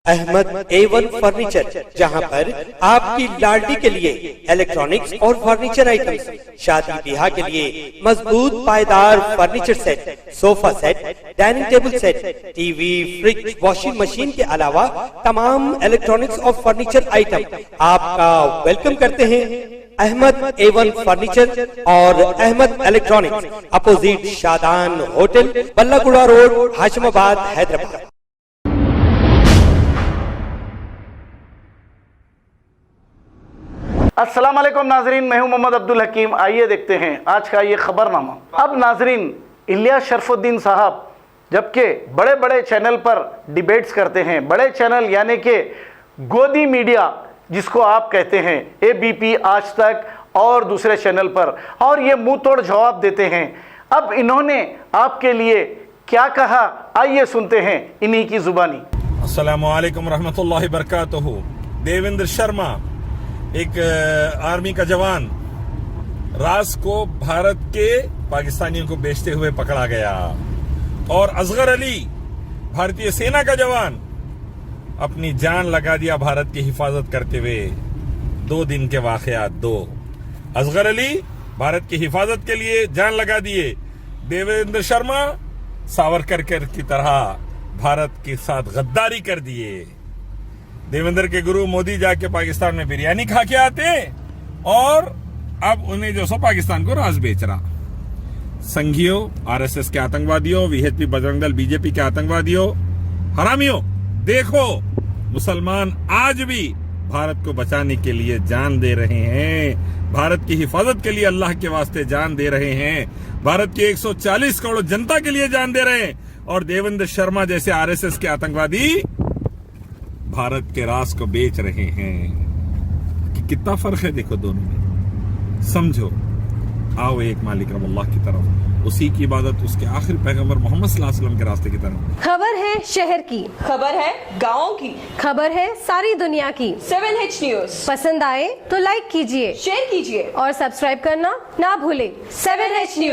Ahmad A1 furniture, जहां पर आपकी लाडली के लिए इलेक्ट्रॉनिक्स और फर्नीचर आइटम्स, शादी ब्याह के लिए मजबूत पायदार furniture set, sofa set, dining table set, TV, fridge, washing machine के अलावा तमाम इलेक्ट्रॉनिक्स और फर्नीचर आइटम आपका वेलकम करते हैं। अहमद A1 फर्नीचर और Ahmed electronics, opposite Shadan hotel, Ballaguda road, Hashimabad, Hyderabad. अस्सलाम वालेकुम नाजरीन, मैं हूं मोहम्मद अब्दुल हकीम। आइए देखते हैं आज का ये खबरनामा। अब नाजरीन, इलियास शरफुद्दीन साहब जबकि बड़े बड़े चैनल पर डिबेट्स करते हैं, बड़े चैनल यानी कि गोदी मीडिया जिसको आप कहते हैं, ABP, आज तक और दूसरे चैनल पर, और ये मुंह तोड़ जवाब देते हैं। अब इन्होंने आपके लिए क्या कहा, आइए सुनते हैं इन्हीं की जुबानी। अस्सलामु अलैकुम रहमतुल्लाहि बरकातुहू। देवेंद्र शर्मा, एक आर्मी का जवान, रास को भारत के पाकिस्तानियों को बेचते हुए पकड़ा गया, और असगर अली, भारतीय सेना का जवान, अपनी जान लगा दिया भारत की हिफाजत करते हुए। 2 दिन के वाकयात, 2 असगर अली भारत की हिफाजत के लिए जान लगा दिए, देवेंद्र शर्मा सावरकर की तरह भारत के साथ गद्दारी कर दिए। देवेंद्र के गुरु मोदी जाके पाकिस्तान में बिरयानी खा के आते, और अब उन्हें जो सो पाकिस्तान को राज बेच रहा। संघियों, RSS के आतंकवादियों, VHP बजरंग दल, BJP के आतंकवादियों, हरामियों, देखो मुसलमान आज भी भारत को बचाने के लिए जान दे रहे हैं, भारत की हिफाजत के लिए अल्लाह के वास्ते जान दे रहे हैं, भारत की 140 करोड़ जनता के लिए जान दे रहे हैं। और देवेंद्र शर्मा जैसे RSS के आतंकवादी भारत के राज को बेच रहे हैं। कि कितना फर्क है देखो दोनों में, समझो। आओ एक मालिक रब अल्लाह की तरफ, उसी की इबादत, उसके आखिर पैगंबर मोहम्मद सल्लल्लाहु अलैहि वसल्लम के रास्ते की तरफ। खबर है शहर की, खबर है गाँव की, खबर है सारी दुनिया की। 7H न्यूज पसंद आए तो लाइक कीजिए, शेयर कीजिए और सब्सक्राइब करना ना भूले। 7H news.